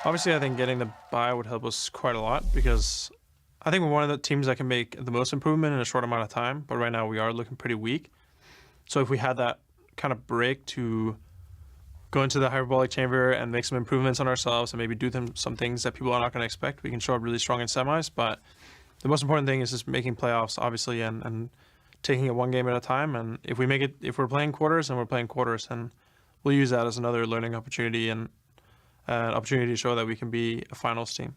Obviously, I think getting the bye would help us quite a lot because I think we're one of the teams that can make the most improvement in a short amount of time. But right now, we are looking pretty weak. So if we had that kind of break to go into the hyperbolic chamber and make some improvements on ourselves and maybe do some things that people are not going to expect, we can show up really strong in semis. But the most important thing is just making playoffs, obviously, and taking it one game at a time. And if we make it, if we're playing quarters, then we'll use that as another learning opportunity and an opportunity to show that we can be a finals team.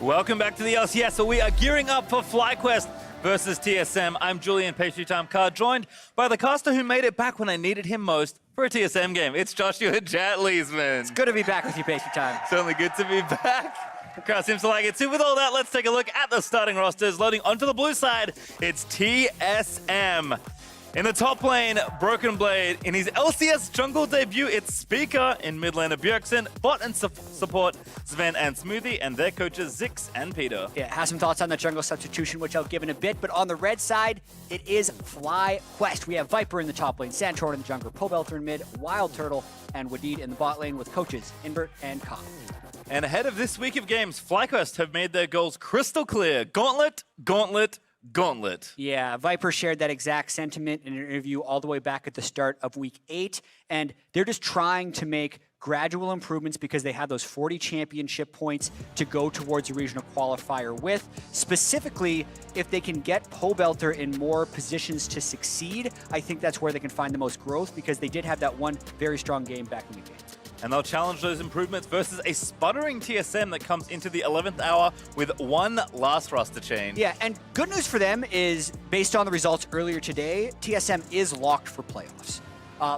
Welcome back to the LCS. So we are gearing up for FlyQuest versus TSM. I'm Julian Pastry Time Card, joined by the caster who made it back when I needed him most for a TSM game. It's Joshua Jatleesman. It's good to be back with you, Pastry Time. Certainly good to be back. Crowd seems to like it too. With all that, let's take a look at the starting rosters. Loading onto the blue side, it's TSM. In the top lane, Broken Blade. In his LCS jungle debut, it's Speaker. In mid lane, Bjergsen. Bot and support, Sven and Smoothie. And their coaches, Zix and Peter. Yeah, has some thoughts on the jungle substitution, which I'll give in a bit. But on the red side, it is FlyQuest. We have Viper in the top lane, Santor in the jungle, Pobelter in mid, Wild Turtle, and Wadid in the bot lane with coaches Invert and Ka. And ahead of this week of games, FlyQuest have made their goals crystal clear. Gauntlet, gauntlet, gauntlet. Yeah, Viper shared that exact sentiment in an interview all the way back at the start of week 8. And they're just trying to make gradual improvements because they have those 40 championship points to go towards a regional qualifier with. Specifically, if they can get Pobelter in more positions to succeed, I think that's where they can find the most growth because they did have that one very strong game back in week 8. And they'll challenge those improvements versus a sputtering TSM that comes into the 11th hour with one last roster change. Yeah, and good news for them is, based on the results earlier today, TSM is locked for playoffs.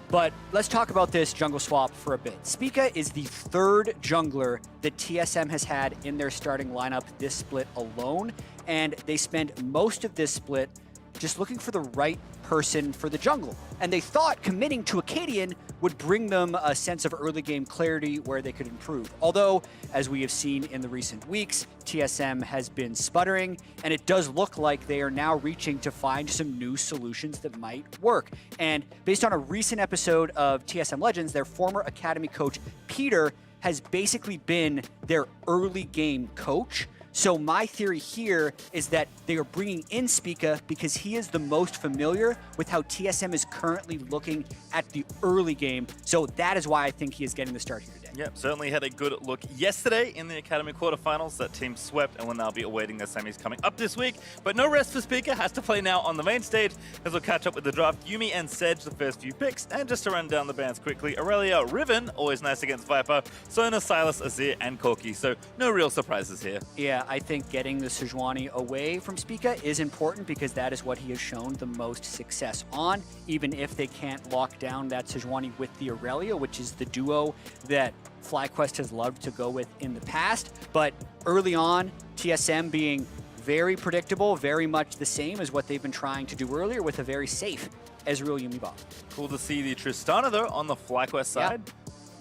But let's talk about this jungle swap for a bit. Spica is the third jungler that TSM has had in their starting lineup this split alone, and they spend most of this split just looking for the right person for the jungle. And they thought committing to Acadian would bring them a sense of early game clarity where they could improve. Although, as we have seen in the recent weeks, TSM has been sputtering, and it does look like they are now reaching to find some new solutions that might work. And based on a recent episode of TSM Legends, their former academy coach, Peter, has basically been their early game coach. So my theory here is that they are bringing in Spica because he is the most familiar with how TSM is currently looking at the early game. So that is why I think he is getting the start here today. Yep, certainly had a good look yesterday in the Academy quarterfinals. That team swept and will now be awaiting their semis coming up this week. But no rest for Spica, has to play now on the main stage as we'll catch up with the draft. Yuumi and Sedge, the first few picks. And just to run down the bans quickly, Aurelia, Riven, always nice against Viper, Sona, Silas, Azir, and Corki. So no real surprises here. Yeah, I think getting the Sejuani away from Spica is important because that is what he has shown the most success on, even if they can't lock down that Sejuani with the Aurelia, which is the duo that FlyQuest has loved to go with in the past. But early on, TSM being very predictable, very much the same as what they've been trying to do earlier with a very safe Ezreal Yuumi bot. Cool to see the Tristana though on the FlyQuest side. Yep.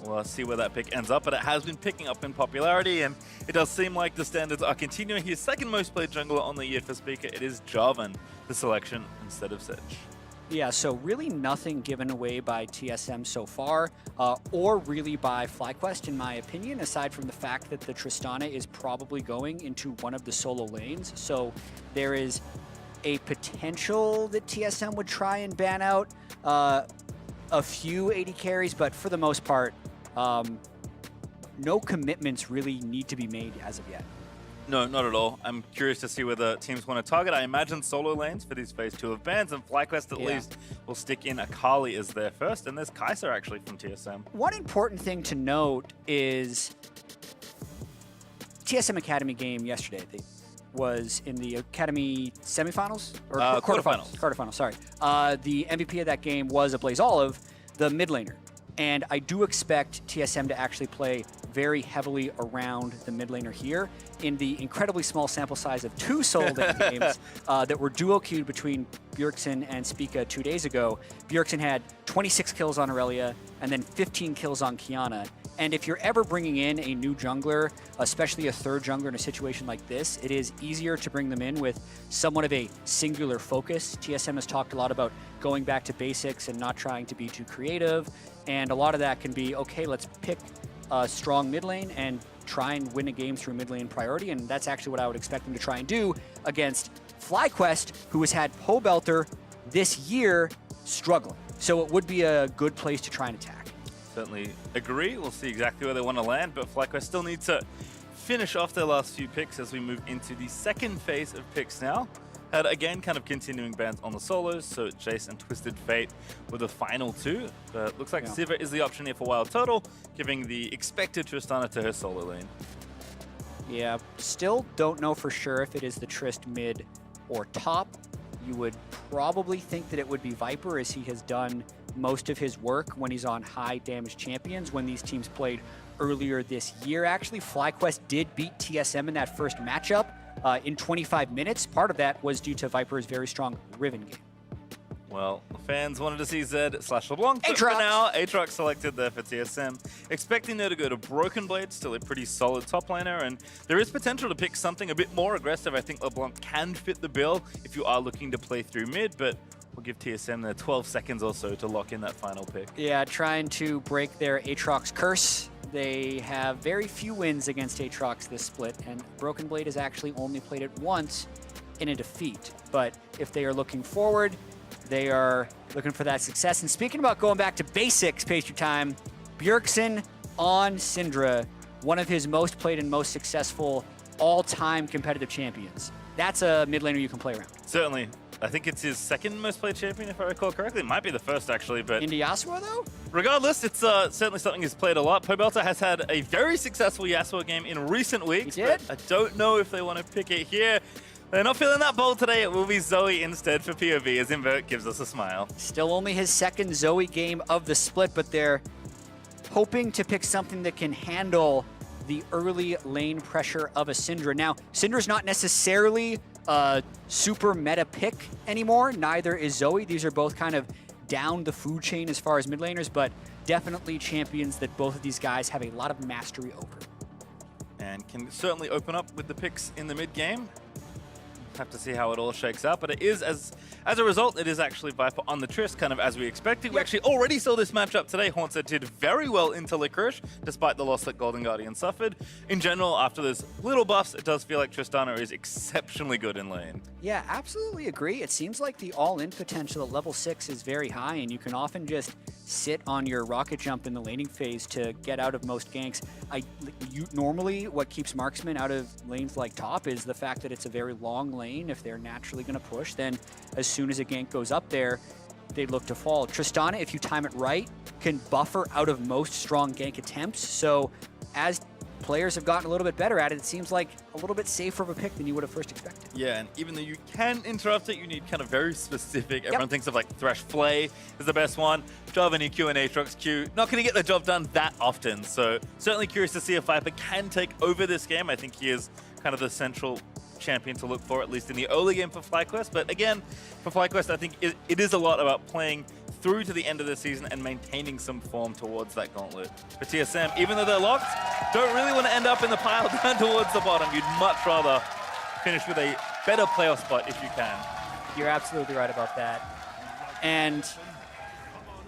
We'll see where that pick ends up, but it has been picking up in popularity, and it does seem like the standards are continuing. His second most played jungler on the year for Speaker, it is Jarvan, the selection instead of Sedge. Yeah, so really nothing given away by TSM so far, or really by FlyQuest in my opinion, aside from the fact that the Tristana is probably going into one of the solo lanes. So there is a potential that TSM would try and ban out a few AD carries, but for the most part, no commitments really need to be made as of yet. No, not at all. I'm curious to see whether teams want to target. I imagine solo lanes for these phase 2 of bans, and FlyQuest at least will stick in Akali as their first, and there's Kai'Sa actually from TSM. One important thing to note is TSM Academy game yesterday was in the Academy semifinals? Or quarterfinals. Quarterfinals, sorry. The MVP of that game was a Blaze Olive, the mid laner. And I do expect TSM to actually play very heavily around the mid laner here. In the incredibly small sample size of 2 solo games that were duo queued between Bjergsen and Spica 2 days ago, Bjergsen had 26 kills on Aurelia and then 15 kills on Kiana. And if you're ever bringing in a new jungler, especially a third jungler in a situation like this, it is easier to bring them in with somewhat of a singular focus. TSM has talked a lot about going back to basics and not trying to be too creative. And a lot of that can be, okay, let's pick a strong mid lane and try and win a game through mid lane priority, and that's actually what I would expect them to try and do against FlyQuest, who has had Pobelter this year struggling. So it would be a good place to try and attack. Certainly agree. We'll see exactly where they want to land, but FlyQuest still need to finish off their last few picks as we move into the second phase of picks now. Had again kind of continuing bans on the solos, so Jace and Twisted Fate were the final two. But looks like Sivir is the option here for Wild Turtle, giving the expected Tristana to her solo lane. Yeah, still don't know for sure if it is the Trist mid or top. You would probably think that it would be Viper, as he has done most of his work when he's on high damage champions. When these teams played earlier this year, actually, FlyQuest did beat TSM in that first matchup in 25 minutes. Part of that was due to Viper's very strong Riven game. Well, the fans wanted to see Zed/LeBlanc, but Aatrox. for now, Aatrox selected there for TSM. Expecting there to go to Broken Blade, still a pretty solid top laner, and there is potential to pick something a bit more aggressive. I think LeBlanc can fit the bill if you are looking to play through mid, but we'll give TSM their 12 seconds or so to lock in that final pick. Yeah, trying to break their Aatrox curse. They have very few wins against Aatrox this split, and Broken Blade has actually only played it once in a defeat. But if they are looking forward, they are looking for that success. And speaking about going back to basics, Pastry Time, Bjergsen on Syndra, one of his most played and most successful all-time competitive champions. That's a mid laner you can play around. Certainly. I think it's his second most played champion, if I recall correctly. It might be the first, actually, but Into Yasuo, though? regardless, it's certainly something he's played a lot. Pobelter has had a very successful Yasuo game in recent weeks, He did? but I don't know if they want to pick it here. They're not feeling that bold today. It will be Zoe instead for POV, as Invert gives us a smile. Still only his second Zoe game of the split, but they're hoping to pick something that can handle the early lane pressure of a Syndra. Now, Syndra's not necessarily a super meta pick anymore. Neither is Zoe. These are both kind of down the food chain as far as mid laners, but definitely champions that both of these guys have a lot of mastery over. And can certainly open up with the picks in the mid game. Have to see how it all shakes out, but it is, as a result, it is actually Viper on the Trist, kind of as we expected. We actually already saw this matchup today. Haunter did very well into Licorice, despite the loss that Golden Guardian suffered. In general, after those little buffs, it does feel like Tristana is exceptionally good in lane. Yeah, absolutely agree. It seems like the all-in potential at level 6 is very high, and you can often just sit on your rocket jump in the laning phase to get out of most ganks. Normally, what keeps marksmen out of lanes like top is the fact that it's a very long lane. If they're naturally going to push, then as soon as a gank goes up there, they look to fall. Tristana, if you time it right, can buffer out of most strong gank attempts. So as players have gotten a little bit better at it, it seems like a little bit safer of a pick than you would have first expected. Yeah, and even though you can interrupt it, you need kind of very specific. Everyone thinks of like Thresh Flay is the best one. Jarvan EQ and Aatrox Q, not going to get the job done that often. So certainly curious to see if Viper can take over this game. I think he is kind of the central champion to look for, at least in the early game for FlyQuest. But again, for FlyQuest, I think it is a lot about playing through to the end of the season and maintaining some form towards that gauntlet. For TSM, even though they're locked, don't really want to end up in the pile down towards the bottom. You'd much rather finish with a better playoff spot if you can. You're absolutely right about that. And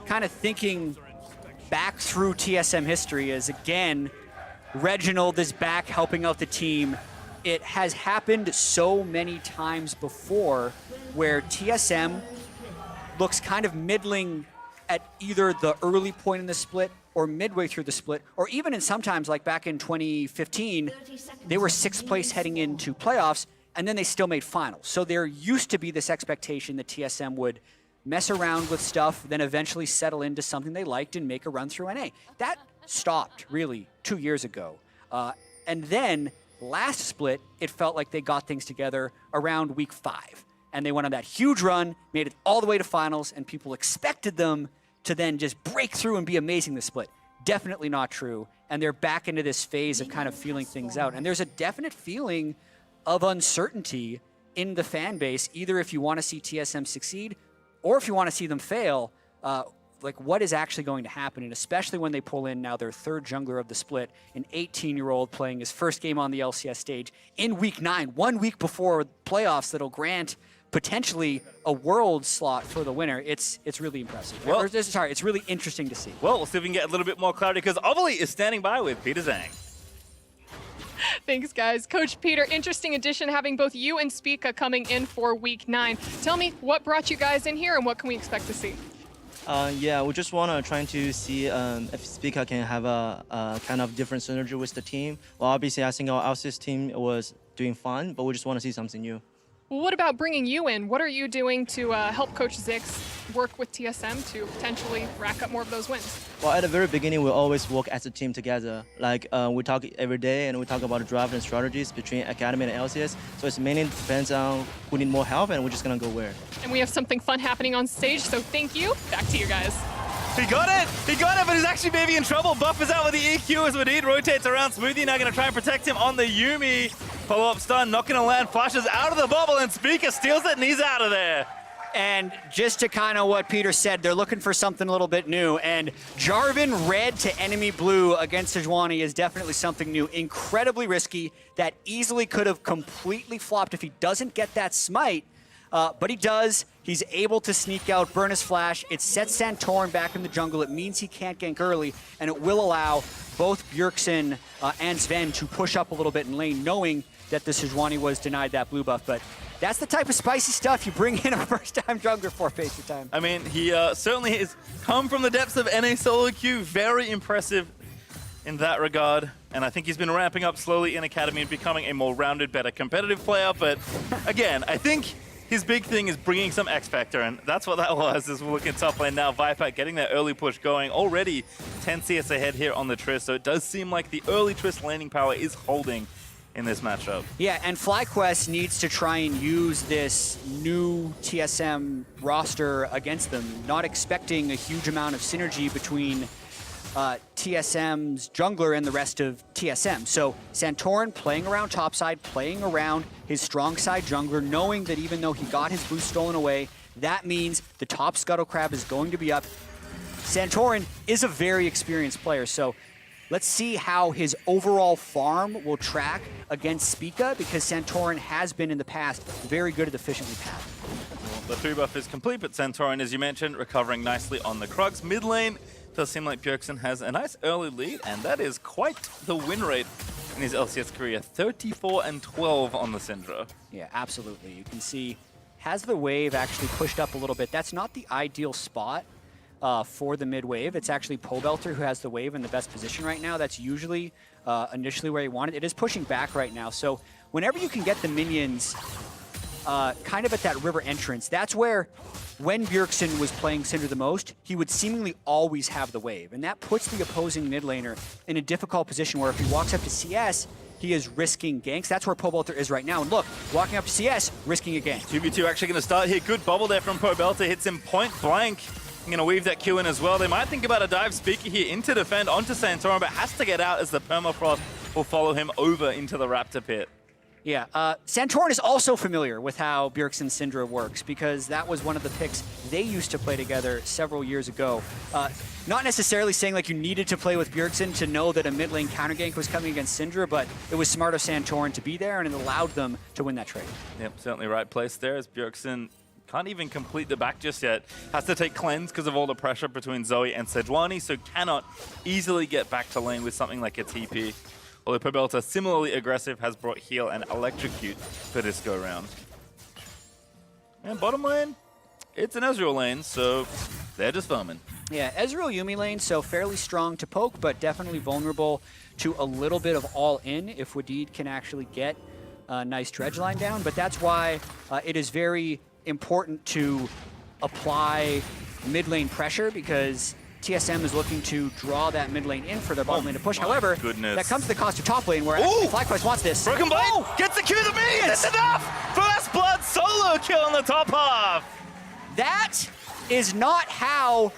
kind of thinking back through TSM history is, again, Reginald is back helping out the team. It has happened so many times before where TSM looks kind of middling at either the early point in the split or midway through the split, or even in sometimes, like back in 2015, they were 6th place heading into playoffs, and then they still made finals. So there used to be this expectation that TSM would mess around with stuff, then eventually settle into something they liked and make a run through NA. That stopped, really, 2 years ago. And then last split, it felt like they got things together around week 5. And they went on that huge run, made it all the way to finals, and people expected them to then just break through and be amazing this split. Definitely not true. And they're back into this phase of kind of feeling things out. And there's a definite feeling of uncertainty in the fan base, either if you want to see TSM succeed or if you want to see them fail. Like, what is actually going to happen? And especially when they pull in now their 3rd jungler of the split, an 18-year-old playing his first game on the LCS stage in week 9, 1 week before playoffs that'll grant potentially a world slot for the winner. It's really impressive. Well- Sorry, it's really interesting to see. Well, we'll see if we can get a little bit more clarity because Ovally is standing by with Peter Zhang. Thanks, guys. Coach Peter, interesting addition having both you and Spica coming in for Week 9. Tell me, what brought you guys in here and what can we expect to see? Yeah, we just want to try to see if Spica can have a kind of different synergy with the team. Well, obviously, I think our LCS team was doing fine, but we just want to see something new. Well, what about bringing you in? What are you doing to help Coach Zix work with TSM to potentially rack up more of those wins? Well, at the very beginning, we always work as a team together. Like, we talk every day, and we talk about the draft and strategies between Academy and LCS. So it's mainly depends on who need more help, and we're just going to go where. And we have something fun happening on stage, so thank you. Back to you guys. He got it! He got it, but he's actually maybe in trouble. Buff is out with the EQ as Wadid rotates around. Smoothie now going to try and protect him on the Yuumi. Follow-up stun, not going to land. Flashes out of the bubble, and Spica steals it, and he's out of there. And just to kind of what Peter said, they're looking for something a little bit new. And Jarvan red to enemy blue against Sejuani is definitely something new. Incredibly risky. That easily could have completely flopped if he doesn't get that smite. But he does. He's able to sneak out, burn his flash. It sets Santorin back in the jungle. It means he can't gank early, and it will allow both Bjergsen and Sven to push up a little bit in lane, knowing that the Sejuani was denied that blue buff. But that's the type of spicy stuff you bring in a first-time jungler for, Pacer Time. I mean, he certainly has come from the depths of NA solo queue. Very impressive in that regard. And I think he's been ramping up slowly in Academy and becoming a more rounded, better competitive player. But again, I think his big thing is bringing some X Factor, and that's what that was as we're looking top lane now. Viper getting that early push going. Already 10 CS ahead here on the Triss, so it does seem like the early Triss laning power is holding in this matchup. Yeah, and FlyQuest needs to try and use this new TSM roster against them, not expecting a huge amount of synergy between TSM's jungler and the rest of TSM. So Santorin playing around topside, playing around his strong side jungler, knowing that even though he got his boost stolen away, that means the top Scuttle Crab is going to be up. Santorin is a very experienced player, so let's see how his overall farm will track against Spica, because Santorin has been in the past very good at efficiently pathing. Well, the 3 buff is complete, but Santorin, as you mentioned, recovering nicely on the Krugs. Mid lane, does seem like Bjergsen has a nice early lead, and that is quite the win rate in his LCS career. 34-12 on the Syndra. Yeah, absolutely. You can see, has the wave actually pushed up a little bit. That's not the ideal spot for the mid wave. It's actually Pobelter who has the wave in the best position right now. That's usually initially where he wanted. It is pushing back right now. So whenever you can get the minions kind of at that river entrance, that's where, when Bjergsen was playing Syndra the most, he would seemingly always have the wave. And that puts the opposing mid laner in a difficult position where if he walks up to CS, he is risking ganks. That's where Pobelter is right now. And look, walking up to CS, risking a gank. 2v2 actually going to start here. Good bubble there from Pobelter. Hits him point blank. I'm going to weave that Q in as well. They might think about a dive Speaker here into defend onto Santorin, but has to get out as the Permafrost will follow him over into the Raptor pit. Yeah, Santorin is also familiar with how Bjergsen Syndra works, because that was one of the picks they used to play together several years ago. Not necessarily saying like you needed to play with Bjergsen to know that a mid lane counter gank was coming against Syndra, but it was smart of Santorin to be there, and it allowed them to win that trade. Yep, certainly right place there as Bjergsen can't even complete the back just yet. Has to take cleanse because of all the pressure between Zoe and Sejuani, so cannot easily get back to lane with something like a TP. Although Pobelter, similarly aggressive, has brought heal and electrocute for this go-round. And bottom lane, it's an Ezreal lane, so they're just farming. Yeah, Ezreal Yuumi lane, so fairly strong to poke, but definitely vulnerable to a little bit of all-in if Wadid can actually get a nice dredge line down. But that's why it is very important to apply mid-lane pressure, because TSM is looking to draw that mid lane in for their bottom lane to push. However, that comes at the cost of top lane, where FlyQuest wants this. Broken Blade gets the Q to me! That's enough! First blood solo kill in the top half! That is not how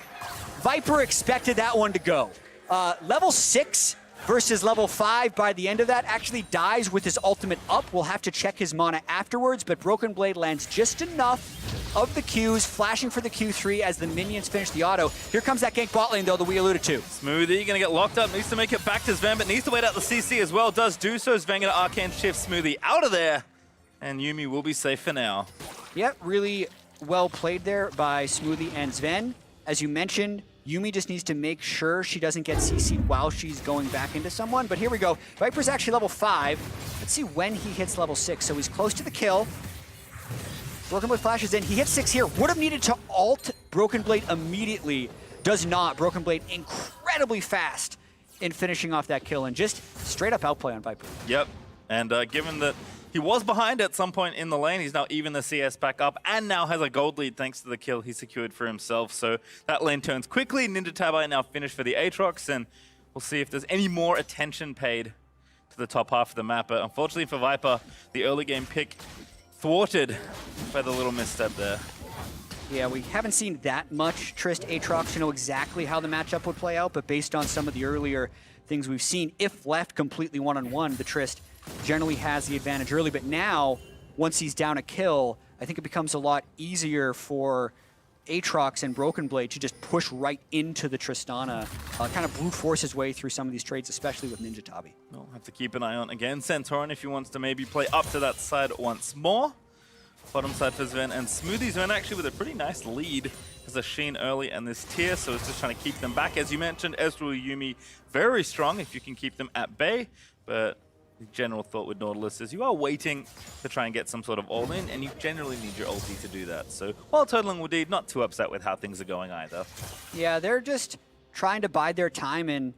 Viper expected that one to go. Level 6 versus level 5 by the end of that actually dies with his ultimate up. We'll have to check his mana afterwards, but Broken Blade lands just enough of the Qs, flashing for the Q3 as the minions finish the auto. Here comes that gank bot lane, though, that we alluded to. Smoothie gonna get locked up, needs to make it back to Sven, but needs to wait out the CC as well. Does do so. Sven gonna arcane shift Smoothie out of there, and Yuumi will be safe for now. Yeah, really well played there by Smoothie and Sven. As you mentioned, Yuumi just needs to make sure she doesn't get CC'd while she's going back into someone. But here we go. Viper's actually level 5. Let's see when he hits level 6. So he's close to the kill. Broken Blade flashes in. He hits 6 here. Would have needed to ult Broken Blade immediately. Does not. Broken Blade incredibly fast in finishing off that kill and just straight up outplay on Viper. Yep. And given that he was behind at some point in the lane, he's now even the CS back up and now has a gold lead thanks to the kill he secured for himself. So that lane turns quickly. Ninja Tabi now finished for the Aatrox, and we'll see if there's any more attention paid to the top half of the map. But unfortunately for Viper, the early game pick thwarted by the little misstep there. Yeah, we haven't seen that much Trist Aatrox to know exactly how the matchup would play out, but based on some of the earlier things we've seen, if left completely one-on-one, the Trist generally has the advantage early. But now, once he's down a kill, I think it becomes a lot easier for Aatrox and Broken Blade to just push right into the Tristana, kind of brute force his way through some of these trades, especially with Ninja Tabi. We'll have to keep an eye on, again, Santorin if he wants to maybe play up to that side once more. Bottom side for Sven and Smoothie. Sven actually with a pretty nice lead as a Sheen early in this tier, so it's just trying to keep them back. As you mentioned, Ezreal, Yuumi, very strong if you can keep them at bay, but the general thought with Nautilus is you are waiting to try and get some sort of all-in, and you generally need your ulti to do that. So while Turtle and Wadid not too upset with how things are going either. Yeah, they're just trying to bide their time and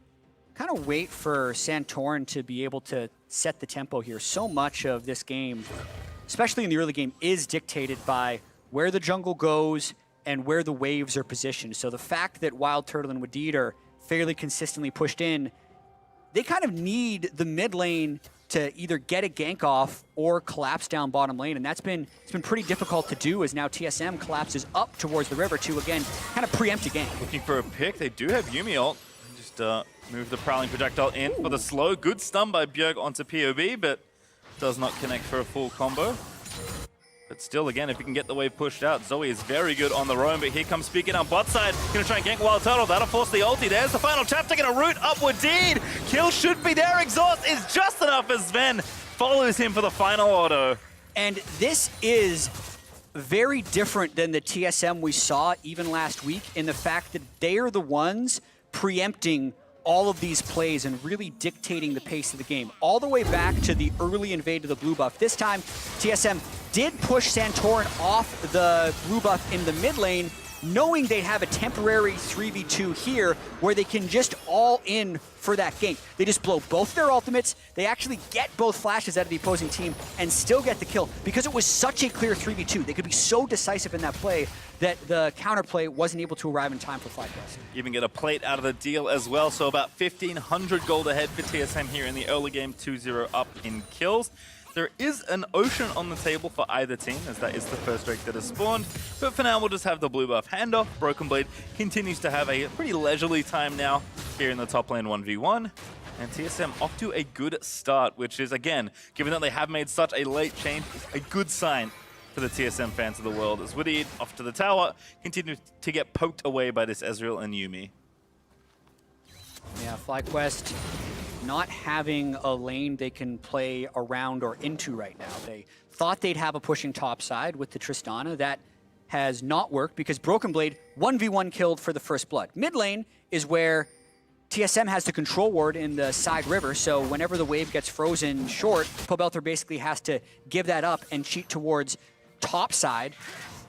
kind of wait for Santorin to be able to set the tempo here. So much of this game, especially in the early game, is dictated by where the jungle goes and where the waves are positioned. So the fact that Wild Turtle and Wadid are fairly consistently pushed in, they kind of need the mid lane to either get a gank off or collapse down bottom lane, and it's been pretty difficult to do as now TSM collapses up towards the river to, again, kind of preempt a gank. Looking for a pick, they do have Yuumi ult. Just move the Prowling Projectile in for the slow. Good stun by Bjerg onto POB, but does not connect for a full combo. But still, again, if you can get the wave pushed out, Zoe is very good on the roam, but here comes Speaking on bot side. Gonna try and gank Wild Turtle. That'll force the ulti. There's the final chapter. Gonna root upward deed. Kill should be there. Exhaust is just enough as Sven follows him for the final auto. And this is very different than the TSM we saw even last week in the fact that they are the ones preempting all of these plays and really dictating the pace of the game. All the way back to the early invade of the blue buff. This time, TSM did push Santorin off the blue buff in the mid lane, knowing they'd have a temporary 3v2 here where they can just all in for that gank. They just blow both their ultimates, they actually get both flashes out of the opposing team and still get the kill because it was such a clear 3v2. They could be so decisive in that play that the counterplay wasn't able to arrive in time for FlyQuest. Even get a plate out of the deal as well, so about 1,500 gold ahead for TSM here in the early game, 2-0 up in kills. There is an Ocean on the table for either team, as that is the first drake that has spawned. But for now, we'll just have the blue buff handoff. Broken Blade continues to have a pretty leisurely time now here in the top lane 1v1. And TSM off to a good start, which is, again, given that they have made such a late change, a good sign for the TSM fans of the world. As Wadid off to the tower, continue to get poked away by this Ezreal and Yuumi. Yeah, FlyQuest not having a lane they can play around or into right now. They thought they'd have a pushing top side with the Tristana. That has not worked because Broken Blade 1v1 killed for the first blood. Mid lane is where TSM has the control ward in the side river, so whenever the wave gets frozen short, Pobelter basically has to give that up and cheat towards top side.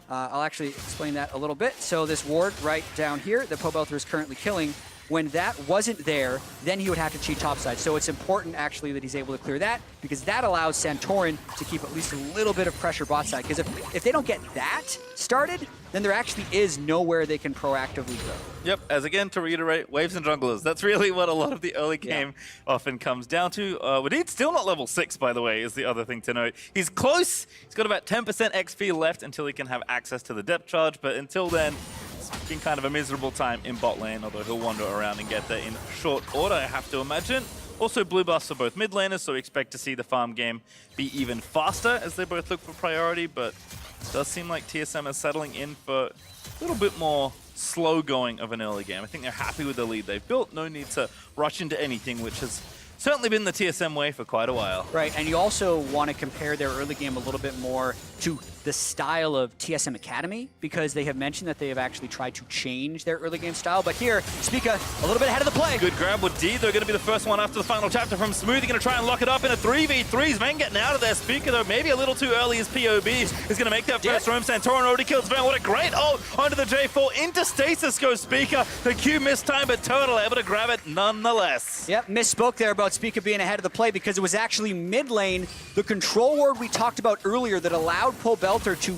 I'll actually explain that a little bit. So this ward right down here that Pobelter is currently killing, when that wasn't there, then he would have to cheat topside. So it's important, actually, that he's able to clear that, because that allows Santorin to keep at least a little bit of pressure bot side. Because if they don't get that started, then there actually is nowhere they can proactively go. Yep, as again, to reiterate, waves and junglers. That's really what a lot of the early game often comes down to. Wadid's still not level 6, by the way, is the other thing to note. He's close. He's got about 10% XP left until he can have access to the depth charge, but until then, it's been kind of a miserable time in bot lane, although he'll wander around and get there in short order, I have to imagine. Also blue buffs for both mid laners, so we expect to see the farm game be even faster as they both look for priority, but it does seem like TSM is settling in for a little bit more slow going of an early game. I think they're happy with the lead they've built. No need to rush into anything, which has certainly been the TSM way for quite a while. Right, and you also want to compare their early game a little bit more to the style of TSM Academy, because they have mentioned that they have actually tried to change their early game style. But here, Spica a little bit ahead of the play. Good grab with D. They're going to be the first one after the final chapter from Smoothie. Going to try and lock it up in a 3v3. Sven getting out of there. Spica, though, maybe a little too early as POB is going to make that first roam. Santorin already kills Sven. What a great ult onto the J4. Into stasis goes Spica. The Q missed time, but Turtle able to grab it nonetheless. Yep, misspoke there about Spica being ahead of the play, because it was actually mid lane, the control ward we talked about earlier that allowed Pobelter to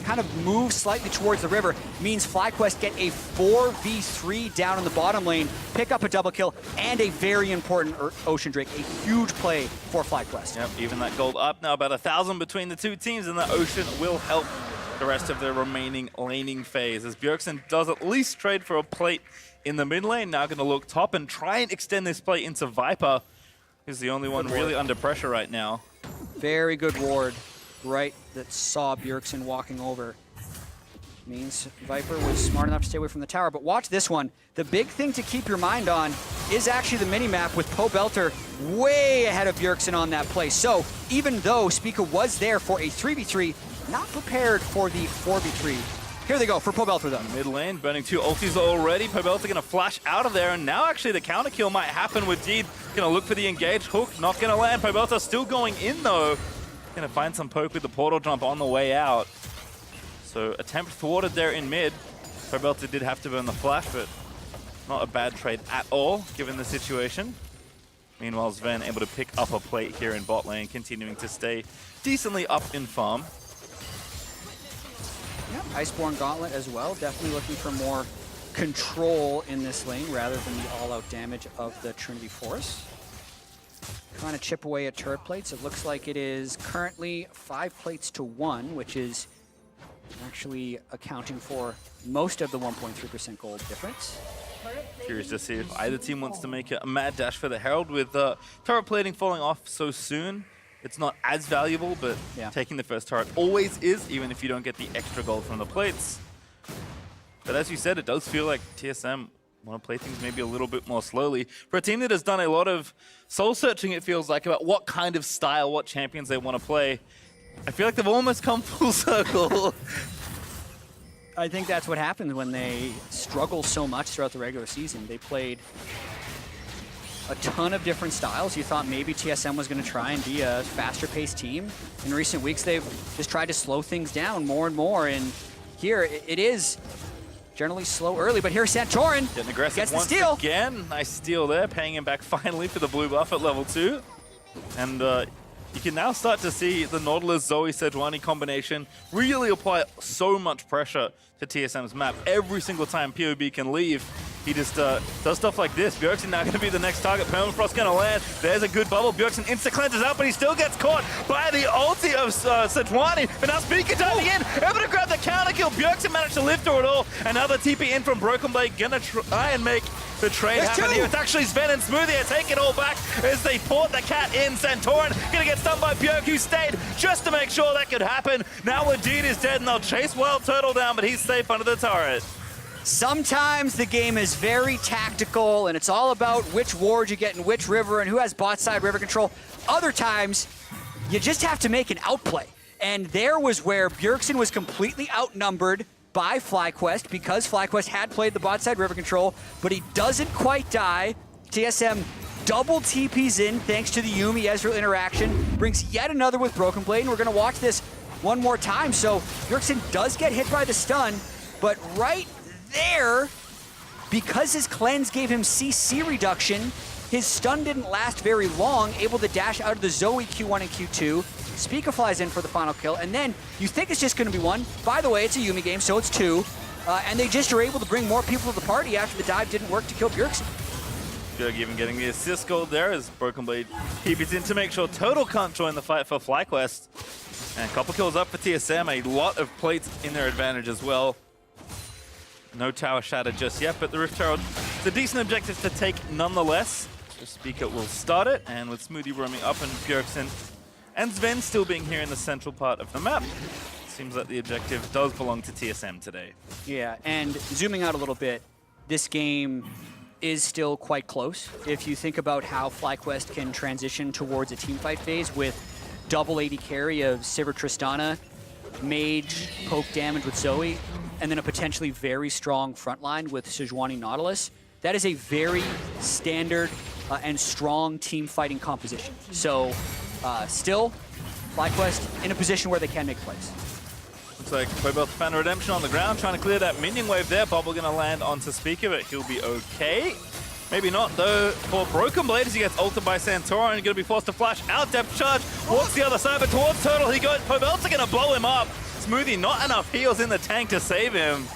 kind of move slightly towards the river, means FlyQuest get a 4v3 down in the bottom lane, pick up a double kill, and a very important Ocean Drake. A huge play for FlyQuest. Yep, even that gold up now, about 1,000 between the two teams, and the Ocean will help the rest of their remaining laning phase, as Bjergsen does at least trade for a plate in the mid lane. Now going to look top and try and extend this plate into Viper, who's the only one really under pressure right now. Very good ward, right, that saw Bjergsen walking over. Means Viper was smart enough to stay away from the tower. But watch this one. The big thing to keep your mind on is actually the mini-map with Pobelter way ahead of Bjergsen on that play. So even though Spica was there for a 3v3, not prepared for the 4v3. Here they go for Pobelter, though. Mid lane, burning 2 ultis already. Pobelter going to flash out of there, and now actually the counter kill might happen with Deed. Going to look for the engage hook, not going to land. Pobelter still going in, though. Going to find some poke with the portal jump on the way out. So attempt thwarted there in mid. Pobelter did have to burn the flash, but not a bad trade at all, given the situation. Meanwhile, Sven able to pick up a plate here in bot lane, continuing to stay decently up in farm. Yep, Iceborne Gauntlet as well. Definitely looking for more control in this lane rather than the all-out damage of the Trinity Force. Trying to chip away at turret plates. It looks like it is currently 5 plates to 1, which is actually accounting for most of the 1.3% gold difference. Curious to see if either team wants to make a mad dash for the Herald with turret plating falling off so soon. It's not as valuable, but taking the first turret always is, even if you don't get the extra gold from the plates. But as you said, it does feel like TSM want to play things maybe a little bit more slowly. For a team that has done a lot of soul-searching, it feels like, about what kind of style, what champions they want to play, I feel like they've almost come full circle. I think that's what happened when they struggle so much throughout the regular season. They played a ton of different styles. You thought maybe TSM was going to try and be a faster-paced team. In recent weeks, they've just tried to slow things down more and more, and here it is generally slow early, but here's Santorin. Getting aggressive gets the once steal. Again. Nice steal there, paying him back finally for the blue buff at level 2. And you can now start to see the Nautilus-Zoe Sejuani combination really apply so much pressure to TSM's map. Every single time POB can leave, he just does stuff like this. Bjergsen now going to be the next target. Permafrost going to land. There's a good bubble. Bjergsen insta-cleanses out, but he still gets caught by the ulti of Sejuani. But now Spica diving in, able to grab the counter kill. Bjergsen managed to live through it all. Another TP in from Broken Blade. Going to try and make the trade happen here. It's actually Sven and Smoothie take it all back as they port the cat in. Santorin going to get stunned by Bjerg, who stayed just to make sure that could happen. Now Wadid is dead, and they'll chase Wild Turtle down, but he's safe under the turret. Sometimes the game is very tactical, and it's all about which ward you get in which river and who has bot side river control. Other times, you just have to make an outplay. And there was where Bjergsen was completely outnumbered by FlyQuest because FlyQuest had played the bot side river control, but he doesn't quite die. TSM double TPs in thanks to the Yuumi Ezreal interaction, brings yet another with Broken Blade, and we're going to watch this one more time. So Bjergsen does get hit by the stun, but right there, because his cleanse gave him CC reduction, his stun didn't last very long, able to dash out of the Zoe Q1 and Q2. Spica flies in for the final kill, and then you think it's just going to be 1. By the way, it's a Yuumi game, so it's 2. And they just are able to bring more people to the party after the dive didn't work to kill Bjergsen. Bjerg even getting the assist gold there as Broken Blade keeps in to make sure Total can't join the fight for FlyQuest. And a couple kills up for TSM, a lot of plates in their advantage as well. No tower shattered just yet, but the Rift Herald is a decent objective to take nonetheless. So Spica will start it, and with Smoothie roaming up and Bjergsen and Sven still being here in the central part of the map, it seems like the objective does belong to TSM today. Yeah, and zooming out a little bit, this game is still quite close. If you think about how FlyQuest can transition towards a teamfight phase with double AD carry of Sivir Tristana, mage poke damage with Zoe, and then a potentially very strong front line with Sejuani Nautilus, that is a very standard and strong team fighting composition. So still, FlyQuest in a position where they can make plays. Looks like Cobalt found a redemption on the ground, trying to clear that minion wave there. Bubble gonna land onto Speaker, but he'll be okay. Maybe not, though, for Broken Blade as he gets ulted by Santorin. He's gonna be forced to flash out, depth charge, walks the other side, but towards Turtle he goes. Cobalt are gonna blow him up. Smoothie, not enough heals in the tank to save him.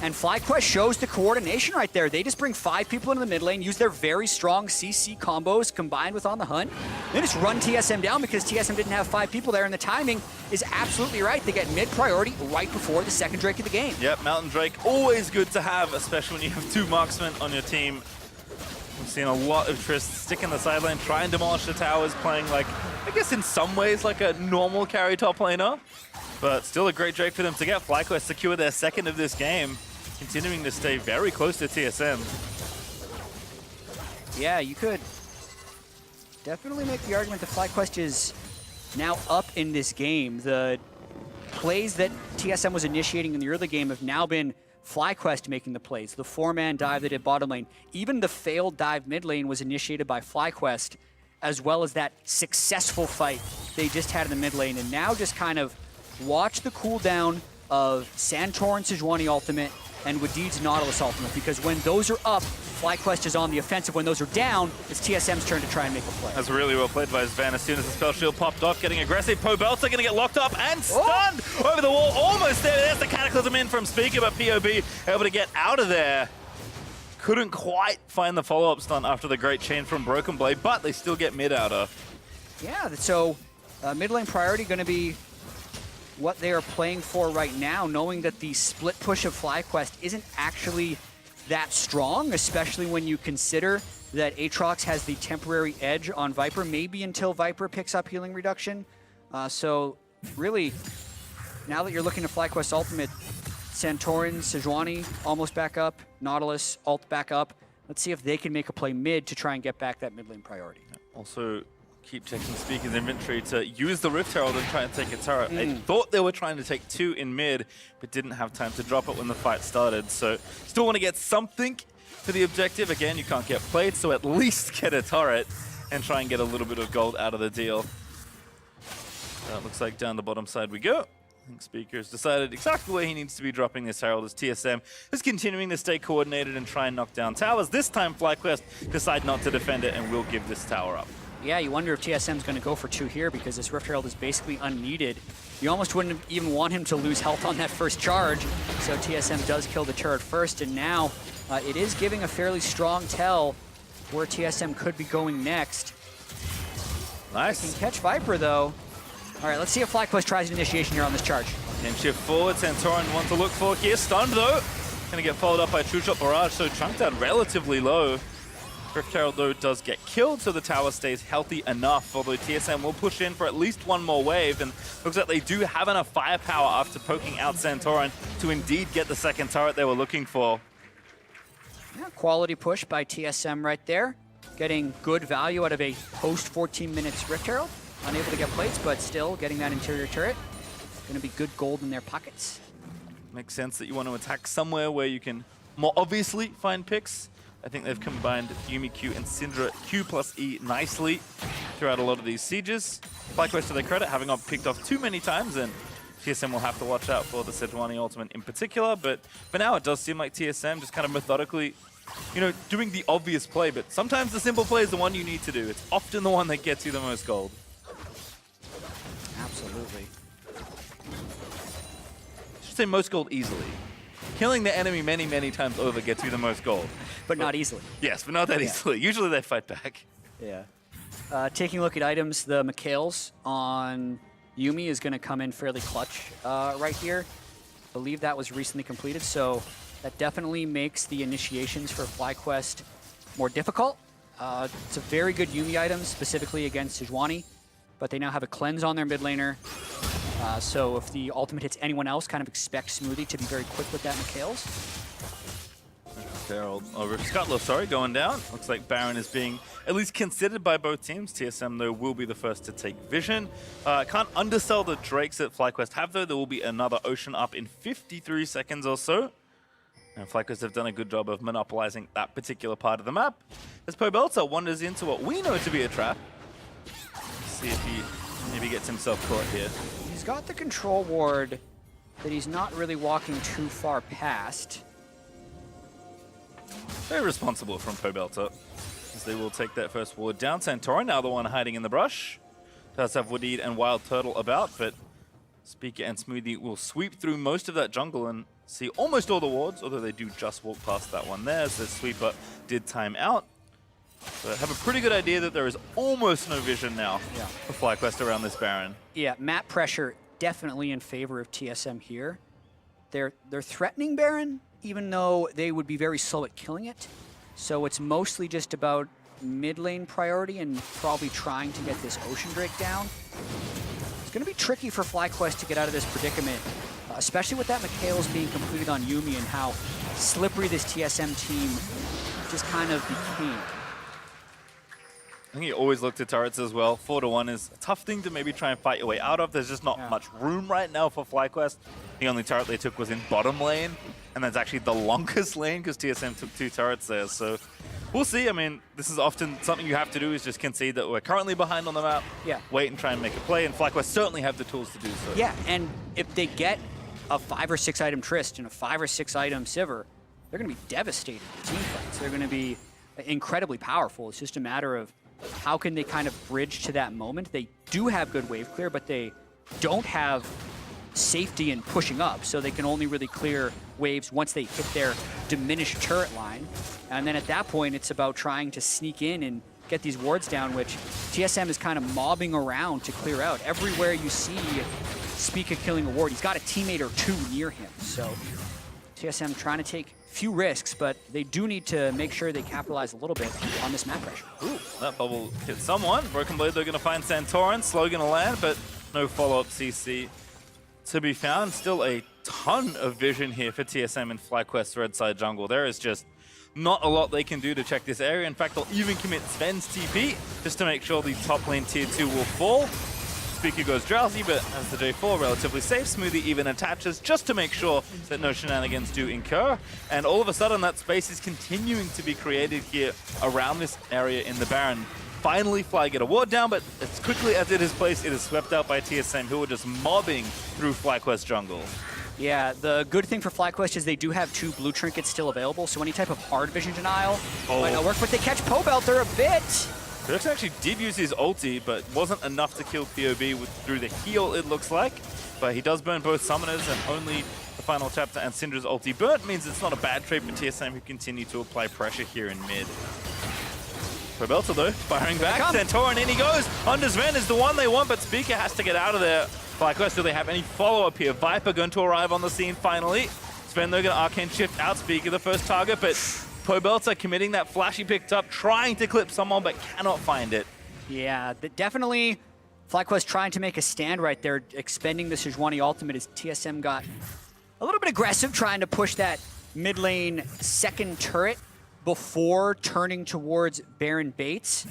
And FlyQuest shows the coordination right there. They just bring 5 people into the mid lane, use their very strong CC combos combined with On the Hunt. They just run TSM down because TSM didn't have 5 people there, and the timing is absolutely right. They get mid priority right before the second Drake of the game. Yep, Mountain Drake, always good to have, especially when you have 2 marksmen on your team. We've seen a lot of Trist stick in the side lane, try and demolish the towers, playing like, I guess in some ways, like a normal carry top laner. But still a great Drake for them to get. FlyQuest secure their second of this game, continuing to stay very close to TSM. Yeah, you could definitely make the argument that FlyQuest is now up in this game. The plays that TSM was initiating in the early game have now been FlyQuest making the plays. The 4-man dive they did bottom lane. Even the failed dive mid lane was initiated by FlyQuest, as well as that successful fight they just had in the mid lane. And now just kind of watch the cooldown of Santorin Sejuani ultimate and Wadid's Nautilus ultimate, because when those are up, FlyQuest is on the offensive. When those are down, it's TSM's turn to try and make a play. That's really well played by Svan. As soon as the spell shield popped off, getting aggressive. Pobelts are going to get locked up and stunned over the wall. Almost there. There's the Cataclysm in from Speaker, but POB able to get out of there. Couldn't quite find the follow-up stun after the great chain from Broken Blade, but they still get mid out of. Yeah, so mid lane priority going to be what they are playing for right now, knowing that the split push of FlyQuest isn't actually that strong, especially when you consider that Aatrox has the temporary edge on Viper, maybe until Viper picks up healing reduction. So really, now that you're looking at FlyQuest ultimate, Santorin, Sejuani almost back up, Nautilus ult back up. Let's see if they can make a play mid to try and get back that mid lane priority. Also, keep checking Speaker's inventory to use the Rift Herald and try and take a turret. I thought they were trying to take 2 in mid, but didn't have time to drop it when the fight started. So still want to get something for the objective. Again, you can't get played, so at least get a turret and try and get a little bit of gold out of the deal. Looks like down the bottom side we go. I think Speaker's decided exactly where he needs to be dropping this Herald, as TSM is continuing to stay coordinated and try and knock down towers. This time FlyQuest decide not to defend it and will give this tower up. Yeah, you wonder if TSM's going to go for 2 here, because this Rift Herald is basically unneeded. You almost wouldn't even want him to lose health on that first charge, so TSM does kill the turret first, and now it is giving a fairly strong tell where TSM could be going next. Nice. They can catch Viper, though. All right, let's see if FlyQuest tries an initiation here on this charge. Can shift forward. Santorin want to look for here. Stunned, though. Going to get followed up by True Shot Barrage, so chunked out relatively low. Rift Herald, though, does get killed, so the tower stays healthy enough, although TSM will push in for at least 1 more wave, and looks like they do have enough firepower after poking out Santorin to indeed get the second turret they were looking for. Yeah, quality push by TSM right there. Getting good value out of a post 14 minutes Rift Herald. Unable to get plates, but still getting that interior turret. Going to be good gold in their pockets. Makes sense that you want to attack somewhere where you can more obviously find picks. I think they've combined Yuumi Q and Syndra Q+E nicely throughout a lot of these sieges. FlyQuest, to their credit, having not picked off too many times, and TSM will have to watch out for the Sejuani ultimate in particular, but for now it does seem like TSM just kind of methodically, you know, doing the obvious play, but sometimes the simple play is the one you need to do. It's often the one that gets you the most gold. Absolutely. I should say most gold easily. Killing the enemy many, many times over gets you the most gold. But not easily. Yes, but not that easily. Usually they fight back. Yeah. Taking a look at items, the Mikhails on Yuumi is going to come in fairly clutch right here. I believe that was recently completed, so that definitely makes the initiations for FlyQuest more difficult. It's a very good Yuumi item, specifically against Sejuani, but they now have a cleanse on their mid laner. So if the ultimate hits anyone else, kind of expect Smoothie to be very quick with that Mikhails. Herald, or Scuttler, sorry, going down. Looks like Baron is being at least considered by both teams. TSM, though, will be the first to take Vision. Can't undersell the Drakes that FlyQuest have, though. There will be another Ocean up in 53 seconds or so. And FlyQuest have done a good job of monopolizing that particular part of the map. As Pobelta wanders into what we know to be a trap. Let's see if he maybe gets himself caught here. He's got the control ward that he's not really walking too far past. Very responsible from Pobelta, as they will take that first ward down. Santorin, now the one hiding in the brush. Does have Wadid and Wild Turtle about, but Speaker and Smoothie will sweep through most of that jungle and see almost all the wards, although they do just walk past that one there, as the sweeper did time out. But have a pretty good idea that there is almost no vision now for FlyQuest around this Baron. Yeah, map pressure definitely in favor of TSM here. They're threatening Baron, even though they would be very slow at killing it. So it's mostly just about mid lane priority and probably trying to get this Ocean Drake down. It's going to be tricky for FlyQuest to get out of this predicament, especially with that Mikhail's being completed on Yuumi and how slippery this TSM team just kind of became. I think you always look to turrets as well. 4-1 is a tough thing to maybe try and fight your way out of. There's just not much room right now for FlyQuest. The only turret they took was in bottom lane, and that's actually the longest lane because TSM took 2 turrets there. So we'll see. I mean, this is often something you have to do, is just concede that we're currently behind on the map, wait and try and make a play, and FlyQuest certainly have the tools to do so. Yeah, and if they get a 5 or 6 item Trist and a 5 or 6 item Sivir, they're going to be devastated in team fights. They're going to be incredibly powerful. It's just a matter of how can they kind of bridge to that moment. They do have good wave clear, but they don't have safety in pushing up, so they can only really clear waves once they hit their diminished turret line. And then at that point, it's about trying to sneak in and get these wards down, which TSM is kind of mobbing around to clear out. Everywhere you see Spica killing a ward, he's got a teammate or 2 near him. So TSM trying to take few risks, but they do need to make sure they capitalize a little bit on this map pressure. Ooh, that bubble hit someone. Broken Blade, they're going to find Santorin. Slow going to land, but no follow-up CC to be found. Still a ton of vision here for TSM and FlyQuest red side jungle. There is just not a lot they can do to check this area. In fact, they'll even commit Sven's TP just to make sure the top lane tier 2 will fall. Speaker goes drowsy, but as the J4 relatively safe, Smoothie even attaches just to make sure that no shenanigans do incur. And all of a sudden, that space is continuing to be created here around this area in the Baron. Finally, Fly get a ward down, but as quickly as it is placed, it is swept out by TSM, who are just mobbing through FlyQuest jungle. Yeah, the good thing for FlyQuest is they do have 2 blue trinkets still available, so any type of hard vision denial might not work, but they catch Pobelter a bit. Dirks actually did use his ulti, but wasn't enough to kill POB through the heal, it looks like. But he does burn both summoners, and only the final chapter and Syndra's ulti burnt means it's not a bad trade for TSM, who continue to apply pressure here in mid. Pobelta, though, firing back. Santorin, in he goes. Under Sven is the one they want, but Speaker has to get out of there. FlyQuest, do they have any follow-up here? Viper going to arrive on the scene finally. Sven, they're going to Arcane Shift out Speaker, the first target, but Pobelta committing that flash he picked up, trying to clip someone, but cannot find it. Yeah, definitely FlyQuest trying to make a stand right there, expending the Sejuani ultimate as TSM got a little bit aggressive, trying to push that mid lane second turret before turning towards Baron Bates.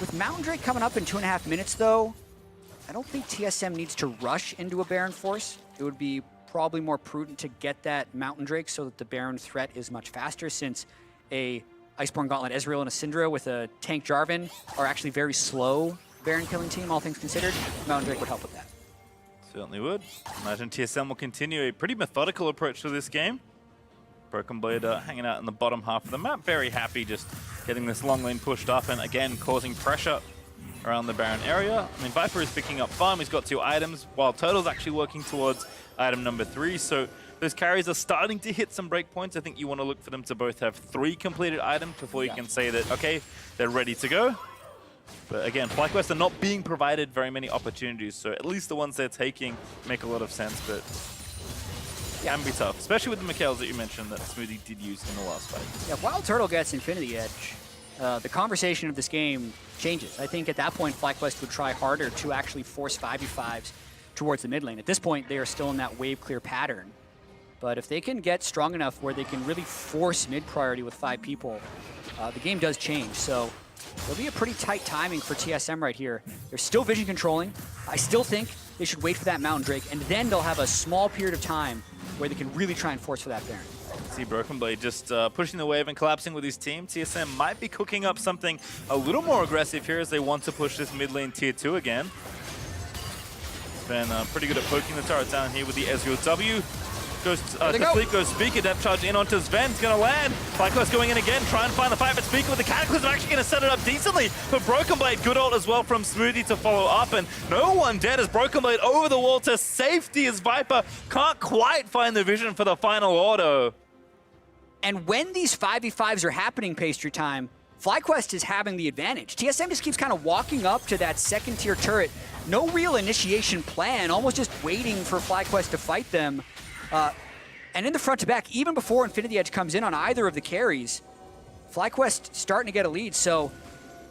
With Mountain Drake coming up in 2.5 minutes, though, I don't think TSM needs to rush into a Baron force. It would be probably more prudent to get that Mountain Drake so that the Baron threat is much faster, since a Iceborne Gauntlet Ezreal and a Syndra with a tank Jarvan are actually very slow Baron killing team, all things considered. Mountain Drake would help with that. Certainly would. Imagine TSM will continue a pretty methodical approach to this game. Broken Blade hanging out in the bottom half of the map, very happy just getting this long lane pushed up and again causing pressure around the Baron area. I mean, Viper is picking up farm, he's got 2 items, while Turtle's actually working towards item number 3, so those carries are starting to hit some breakpoints. I think you want to look for them to both have 3 completed items before you can say that, okay, they're ready to go. But again, FlyQuest are not being provided very many opportunities, so at least the ones they're taking make a lot of sense, but can be tough, especially with the Mikhails that you mentioned that Smoothie did use in the last fight. Yeah, if Wild Turtle gets Infinity Edge, the conversation of this game changes. I think at that point, FlyQuest would try harder to actually force 5v5s towards the mid lane. At this point, they are still in that wave clear pattern. But if they can get strong enough where they can really force mid priority with 5 people, the game does change. So it'll be a pretty tight timing for TSM right here. They're still vision controlling. I still think they should wait for that Mountain Drake, and then they'll have a small period of time where they can really try and force for that Baron. See Broken Blade just pushing the wave and collapsing with his team. TSM might be cooking up something a little more aggressive here as they want to push this mid lane tier 2 again. Sven pretty good at poking the turret down here with the Ezreal W. Goes to sleep, goes Speaker, depth charge in onto Sven, it's gonna land. FlyQuest going in again, try and find the fight, but Speaker with the Cataclysm actually gonna set it up decently. But Broken Blade, good ult as well from Smoothie to follow up, and no one dead as Broken Blade over the wall to safety as Viper can't quite find the vision for the final auto. And when these 5v5s are happening, Pastry Time, FlyQuest is having the advantage. TSM just keeps kind of walking up to that second tier turret. No real initiation plan, almost just waiting for FlyQuest to fight them. And in the front to back, even before Infinity Edge comes in on either of the carries, FlyQuest starting to get a lead. So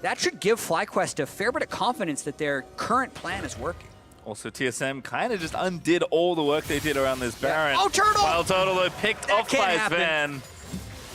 that should give FlyQuest a fair bit of confidence that their current plan is working. Also, TSM kind of just undid all the work they did around this Baron. Oh, Turtle! Wild Turtle, though, picked off by Sven.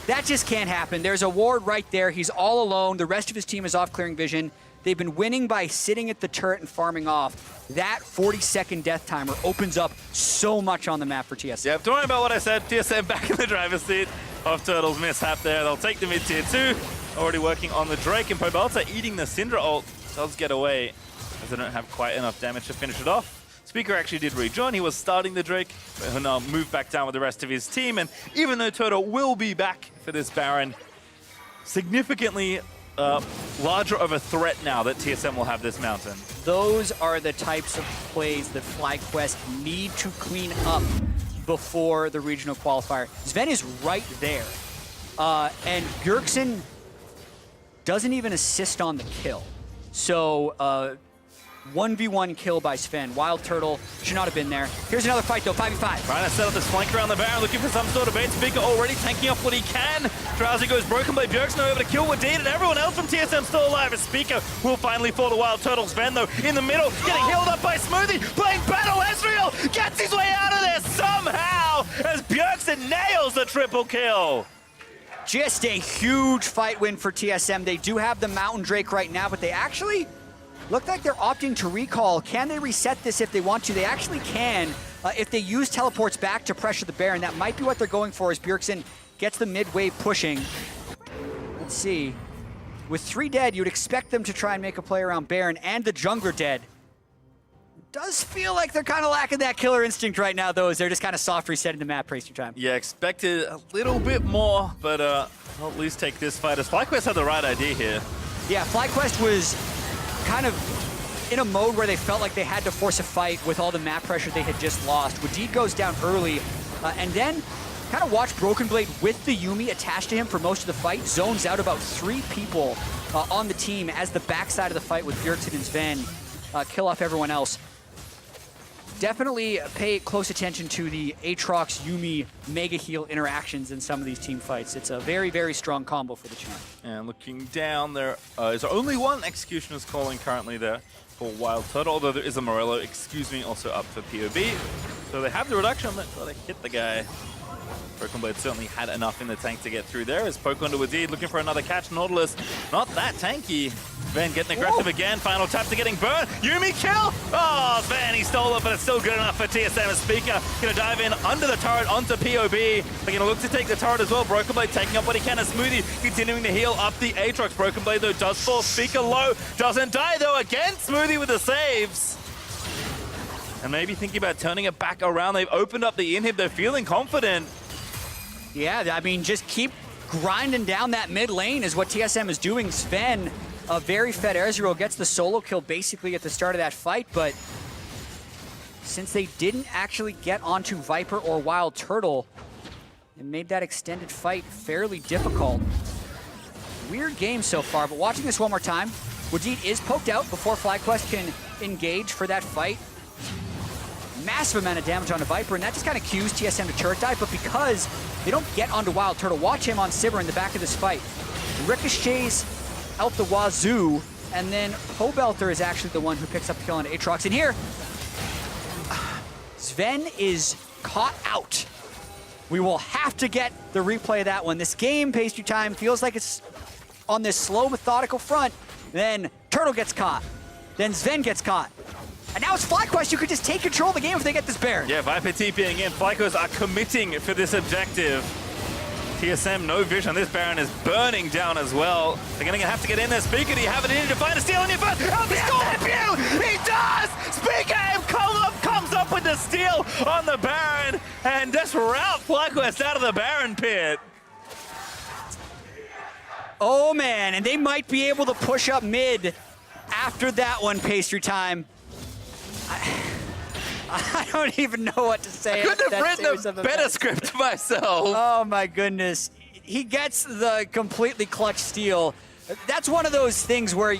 That just can't happen. There's a ward right there. He's all alone. The rest of his team is off clearing vision. They've been winning by sitting at the turret and farming off. That 40-second death timer opens up so much on the map for TSM. Yep, don't worry about what I said. TSM back in the driver's seat of Turtle's mishap there. They'll take the mid tier 2. Already working on the Drake, and Pobelta eating the Syndra ult does get away as they don't have quite enough damage to finish it off. Speaker actually did rejoin. He was starting the Drake, but he'll now move back down with the rest of his team. And even though Turtle will be back for this Baron, significantly larger of a threat now that TSM will have this mountain. Those are the types of plays that FlyQuest need to clean up before the regional qualifier. Sven is right there. And Bjergsen doesn't even assist on the kill. So 1v1 kill by Sven. Wild Turtle should not have been there. Here's another fight though, 5v5. Trying to set up this flank around the Baron, looking for some sort of bait. Speaker already tanking off what he can. Drowsy goes Broken Blade, Bjergsen over to kill Wadid, and everyone else from TSM still alive as Speaker will finally fall to Wild Turtle. Sven though, in the middle, getting healed up by Smoothie, playing battle. Ezreal gets his way out of there somehow as Bjergsen nails the triple kill. Just a huge fight win for TSM. They do have the Mountain Drake right now, but they actually look like they're opting to recall. Can they reset this if they want to? They actually can. If they use teleports back to pressure the Baron, that might be what they're going for as Bjergsen gets the mid wave pushing. Let's see. With 3 dead, you'd expect them to try and make a play around Baron and the jungler dead. Does feel like they're kind of lacking that killer instinct right now, though, as they're just kind of soft resetting the map Pastry Time. Yeah, expected a little bit more, but I'll at least take this fight as FlyQuest had the right idea here. Yeah, FlyQuest was kind of in a mode where they felt like they had to force a fight with all the map pressure they had just lost. Wadid goes down early, and then kind of watch Broken Blade with the Yuumi attached to him for most of the fight. Zones out about 3 people on the team as the backside of the fight with Bjergsen and Sven kill off everyone else. Definitely pay close attention to the Aatrox Yuumi mega heal interactions in some of these team fights. It's a very, very strong combo for the champ. And looking down, there is only one Executioner's calling currently there for Wild Turtle, although there is a Morello, also up for POB. So they have the reduction, but they hit the guy. Broken Blade certainly had enough in the tank to get through there. As poke onto Wadid, looking for another catch. Nautilus, not that tanky. Sven getting aggressive again. Final tap to getting burned. Yuumi kill! Oh, Sven, he stole it, but it's still good enough for TSM as Speaker. Gonna dive in under the turret onto POB. They're gonna look to take the turret as well. Broken Blade taking up what he can as Smoothie continuing to heal up the Aatrox. Broken Blade though does fall. Speaker low. Doesn't die though. Again, Smoothie with the saves. And maybe thinking about turning it back around. They've opened up the inhib. They're feeling confident. Yeah, I mean, just keep grinding down that mid lane is what TSM is doing. Sven, a very fed Ezreal, gets the solo kill basically at the start of that fight, but since they didn't actually get onto Viper or Wild Turtle, it made that extended fight fairly difficult. Weird game so far, but watching this one more time, Wadid is poked out before FlyQuest can engage for that fight. Massive amount of damage onto Viper, and that just kind of cues TSM to turret dive, but because they don't get onto Wild Turtle, watch him on Sivir in the back of this fight. Ricochets out the wazoo, and then Pobelter is actually the one who picks up the kill on Aatrox. And here, Sven is caught out We will have to get the replay of that one. This game, Pastry Time, feels like it's on this slow, methodical front. Then Turtle gets caught. Then Sven gets caught. And now it's FlyQuest. You could just take control of the game if they get this Baron. Yeah, Viper TPing in. FlyQuest are committing for this objective. TSM, no vision. This Baron is burning down as well. They're going to have to get in there. Speaker, do you have it in to find a steal on your first? Oh, the debut! He does! Speaker comes up with the steal on the Baron and just rout FlyQuest out of the Baron pit. Oh, man. And they might be able to push up mid after that one, Pastry Time. I don't even know what to say. I couldn't have written a better script myself. Oh my goodness. He gets the completely clutch steal. That's one of those things where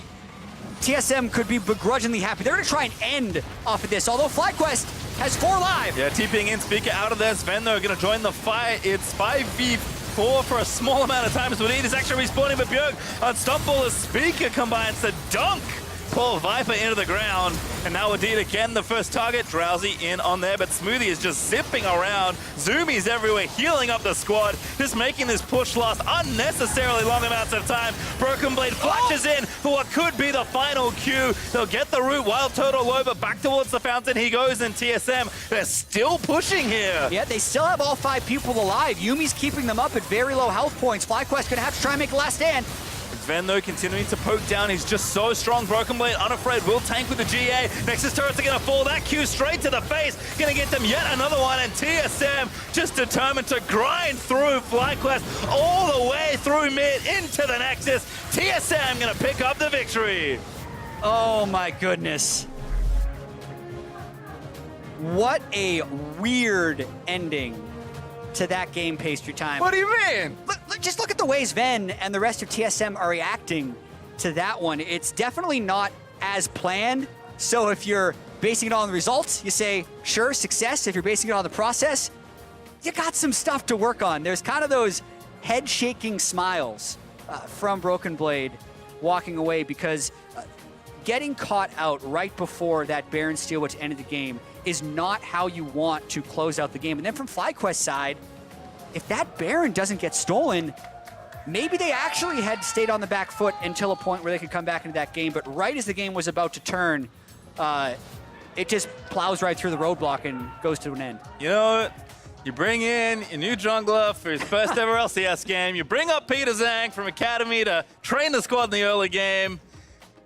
TSM could be begrudgingly happy. They're going to try and end off of this, although FlyQuest has 4 live. Yeah, TPing in, Speaker out of there. Sven, though, going to join the fight. It's 5v4 for a small amount of time. Swedid is actually respawning, but Björk unstoppable as Speaker combines to dunk. Pull Viper into the ground, and now Wadid again, the first target. Drowsy in on there, but Smoothie is just zipping around. Zoomies everywhere, healing up the squad, just making this push last unnecessarily long amounts of time. Broken Blade flashes in for what could be the final Q. They'll get the root while Total low, but back towards the fountain he goes, and TSM, they're still pushing here. Yeah, they still have all 5 people alive. Yumi's keeping them up at very low health points. FlyQuest gonna have to try and make a last stand. Sven, though, continuing to poke down. He's just so strong. Broken Blade, unafraid, will tank with the GA. Nexus turrets are going to fall. That Q straight to the face. Going to get them yet another one. And TSM just determined to grind through FlyQuest all the way through mid into the Nexus. TSM going to pick up the victory. Oh my goodness. What a weird ending to that game, Pastry Time. What do you mean? Just look at the way Sven and the rest of TSM are reacting to that one. It's definitely not as planned. So if you're basing it on the results, you say, sure, success. If you're basing it on the process, you got some stuff to work on. There's kind of those head-shaking smiles from Broken Blade walking away because getting caught out right before that Baron steal, which ended the game, is not how you want to close out the game. And then from FlyQuest's side, if that Baron doesn't get stolen, maybe they actually had stayed on the back foot until a point where they could come back into that game. But right as the game was about to turn, it just plows right through the roadblock and goes to an end. You know, you bring in a new jungler for his first ever LCS game. You bring up Peter Zhang from Academy to train the squad in the early game.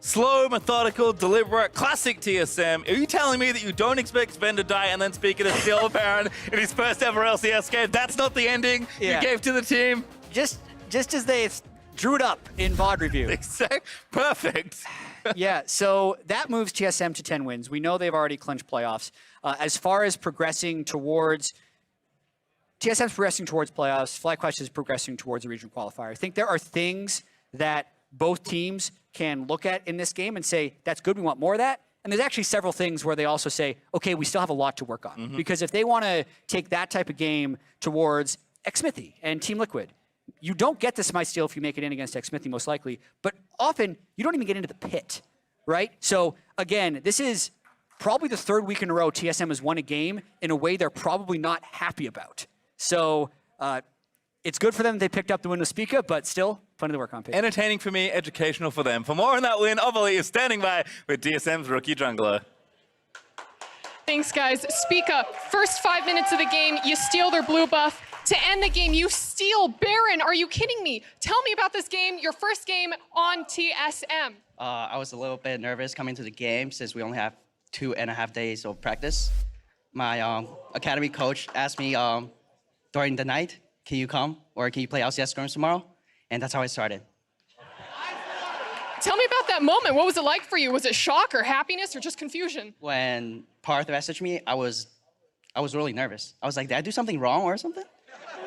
Slow, methodical, deliberate, classic TSM. Are you telling me that you don't expect Sven to die and then Speaker to steal a Baron in his first ever LCS game? That's not the ending you gave to the team? Just as they drew it up in VOD review. Exact. Perfect. Yeah, so that moves TSM to 10 wins. We know they've already clinched playoffs. As far as progressing towards... TSM's progressing towards playoffs. FlyQuest is progressing towards a regional qualifier. I think there are things that both teams can look at in this game and say, that's good, we want more of that. And there's actually several things where they also say, okay, we still have a lot to work on. Because if they want to take that type of game towards Xmithy and Team Liquid, you don't get the Smite steal if you make it in against Xmithy, most likely. But often, you don't even get into the pit, right? So again, this is probably the 3rd week in a row TSM has won a game in a way they're probably not happy about. So it's good for them they picked up the win with Spica, but still, plenty to work on. Entertaining for me, educational for them. For more on that win, Ovali is standing by with TSM's rookie jungler. Thanks, guys. Spica, first 5 minutes of the game, you steal their blue buff. To end the game, you steal Baron. Are you kidding me? Tell me about this game, your first game on TSM. I was a little bit nervous coming to the game since we only have 2.5 days of practice. My academy coach asked me during the night, can you come or can you play LCS scrims tomorrow? And that's how I started. Tell me about that moment. What was it like for you? Was it shock or happiness or just confusion? When Parth messaged me, I was really nervous. I was like, did I do something wrong or something?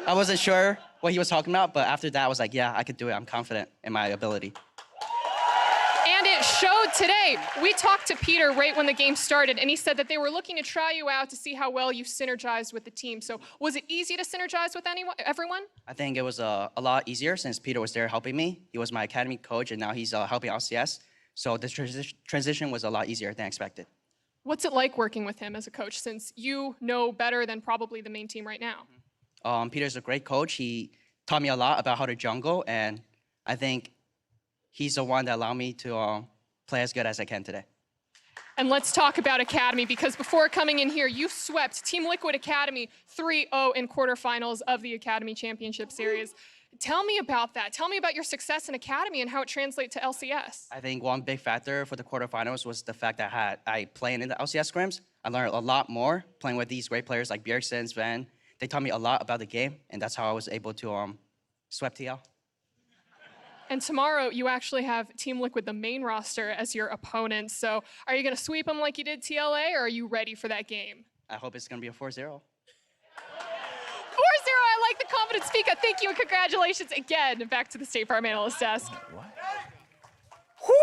I wasn't sure what he was talking about, but after that, I was like, yeah, I could do it. I'm confident in my ability. And it showed today. We talked to Peter right when the game started, and he said that they were looking to try you out to see how well you synergized with the team. So was it easy to synergize with everyone? I think it was a lot easier since Peter was there helping me. He was my academy coach, and now he's helping LCS. So the transition was a lot easier than expected. What's it like working with him as a coach, since you know better than probably the main team right now? Peter's a great coach. He taught me a lot about how to jungle, and I think he's the one that allowed me to play as good as I can today. And let's talk about Academy, because before coming in here, you swept Team Liquid Academy 3-0 in quarterfinals of the Academy Championship Series. Tell me about that. Tell me about your success in Academy and how it translates to LCS. I think one big factor for the quarterfinals was the fact that I playing in the LCS scrims. I learned a lot more playing with these great players like Bjergsen, Sven. They taught me a lot about the game, and that's how I was able to sweep TL. And tomorrow, you actually have Team Liquid, the main roster, as your opponent. So are you going to sweep them like you did TLA, or are you ready for that game? I hope it's going to be a 4-0. 4-0, I like the confidence. Spica, thank you and congratulations again. Back to the State Farm Analyst desk. Whoo!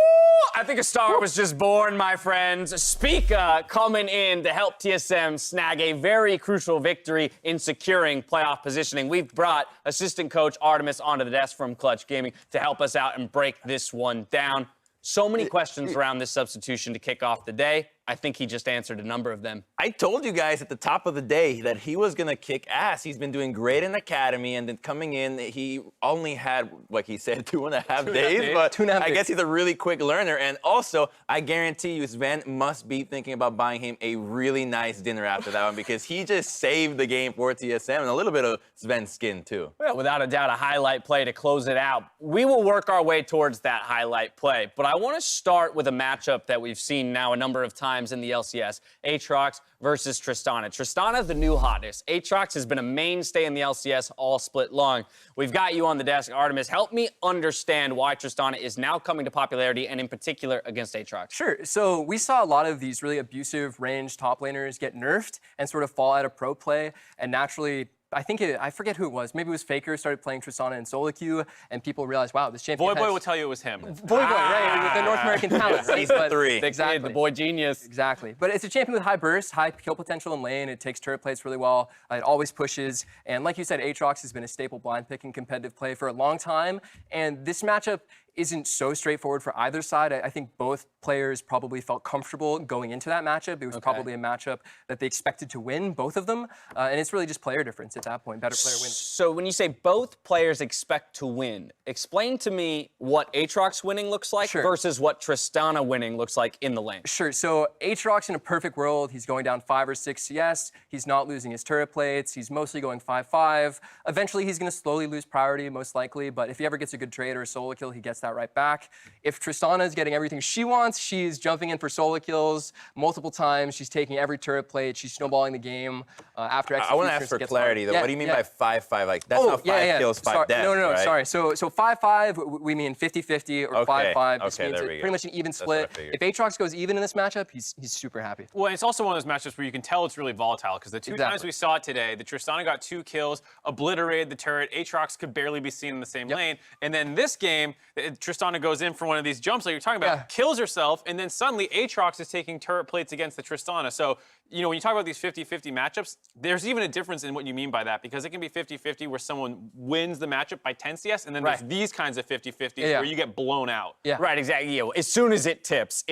I think a star was just born, my friends. Spica coming in to help TSM snag a very crucial victory in securing playoff positioning. We've brought assistant coach Artemis onto the desk from Clutch Gaming to help us out and break this one down. So many questions around this substitution to kick off the day. I think he just answered a number of them. I told you guys at the top of the day that he was going to kick ass. He's been doing great in Academy, and then coming in, he only had, like he said, 2.5 days. But I guess he's a really quick learner. And also, I guarantee you, Sven must be thinking about buying him a really nice dinner after that one, because he just saved the game for TSM, and a little bit of Sven's skin, too. Well, without a doubt, a highlight play to close it out. We will work our way towards that highlight play. But I want to start with a matchup that we've seen now a number of times in the LCS, Aatrox versus Tristana. Tristana, the new hotness. Aatrox has been a mainstay in the LCS all split long. We've got you on the desk, Artemis. Help me understand why Tristana is now coming to popularity, and in particular against Aatrox. Sure. So we saw a lot of these really abusive range top laners get nerfed and sort of fall out of pro play, and naturally, I forget who it was. Maybe it was Faker started playing Tristana in solo queue, and people realized, wow, this champion Boy will tell you it was him. Boy, right? The North American talent. Right? He's the three. Exactly. The boy genius. Exactly. But it's a champion with high burst, high kill potential in lane. It takes turret plates really well. It always pushes. And like you said, Aatrox has been a staple blind pick in competitive play for a long time. And this matchup isn't so straightforward for either side. I think both players probably felt comfortable going into that matchup. It was probably a matchup that they expected to win, both of them. And it's really just player difference at that point. Better player wins. So when you say both players expect to win, explain to me what Aatrox winning looks like versus what Tristana winning looks like in the lane. Sure. So Aatrox, in a perfect world, he's going down 5 or 6 CS. He's not losing his turret plates. He's mostly going 5-5. Eventually, he's going to slowly lose priority, most likely. But if he ever gets a good trade or a solo kill, he gets that right back. If Tristana is getting everything she wants, she's jumping in for solo kills multiple times. She's taking every turret plate. She's snowballing the game after execution. I want to ask for clarity, though. What do you mean by 5-5? Like, that's not 5 kills, 5 deaths, No, right? sorry. So 5-5, we mean 50-50 or 5-5. This means there we go. pretty much an even split. If Aatrox goes even in this matchup, he's super happy. Well, it's also one of those matchups where you can tell it's really volatile, because the two times we saw it today, the Tristana got 2 kills, obliterated the turret. Aatrox could barely be seen in the same lane. And then this game, Tristana goes in for one of these jumps like you're talking about, kills herself, and then suddenly Aatrox is taking turret plates against the Tristana. So, you know, when you talk about these 50-50 matchups, there's even a difference in what you mean by that, because it can be 50-50 where someone wins the matchup by 10 CS, and then there's these kinds of 50-50 where you get blown out. Right, exactly. You know, as soon as it tips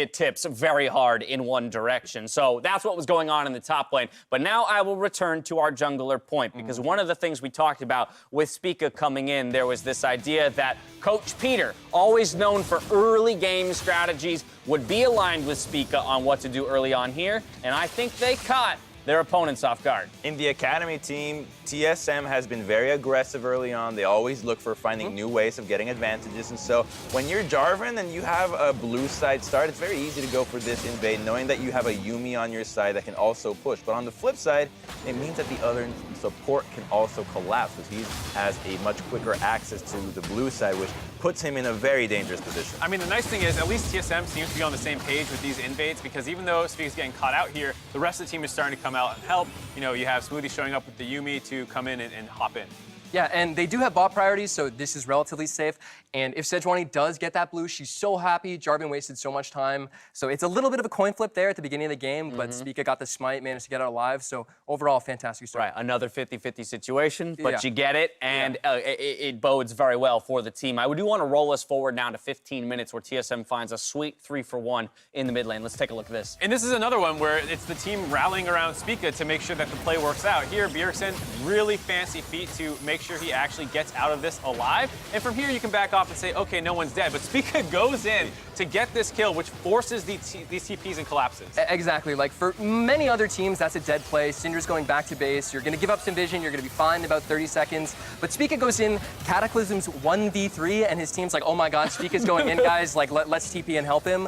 very hard in one direction. So that's what was going on in the top lane. But now I will return to our jungler point, because one of the things we talked about with Spica coming in, there was this idea that Coach Peter, always known for early game strategies, would be aligned with Spica on what to do early on here, and I think they caught their opponents off guard. In the Academy team, TSM has been very aggressive early on. They always look for finding new ways of getting advantages. And so when you're Jarvan and you have a blue side start, it's very easy to go for this invade, knowing that you have a Yuumi on your side that can also push. But on the flip side, it means that the other support can also collapse, because he has a much quicker access to the blue side, which puts him in a very dangerous position. I mean, the nice thing is, at least TSM seems to be on the same page with these invades, because even though Spica's getting caught out here, the rest of the team is starting to come out and help. You know, you have Smoothie showing up with the Yuumi to come in and hop in. Yeah, and they do have bot priorities, so this is relatively safe. And if Sejuani does get that blue, she's so happy. Jarvan wasted so much time. So it's a little bit of a coin flip there at the beginning of the game, but Spica got the smite, managed to get out alive. So overall, fantastic start. Right, another 50-50 situation, but Yeah. you get it, and it bodes very well for the team. I do want to roll us forward now to 15 minutes where TSM finds a sweet 3-for-1 in the mid lane. Let's take a look at this. And this is another one where it's the team rallying around Spica to make sure that the play works out. Here, Bjergsen, really fancy feat to make sure he actually gets out of this alive. And from here, you can back off and say, okay, no one's dead. But Spica goes in to get this kill, which forces these TPs and collapses. Exactly. Like for many other teams, that's a dead play. Syndra's going back to base. You're going to give up some vision. You're going to be fine in about 30 seconds. But Spica goes in, Cataclysm's 1v3, and his team's like, oh my god, Spica's going in, guys. Like, let's TP and help him.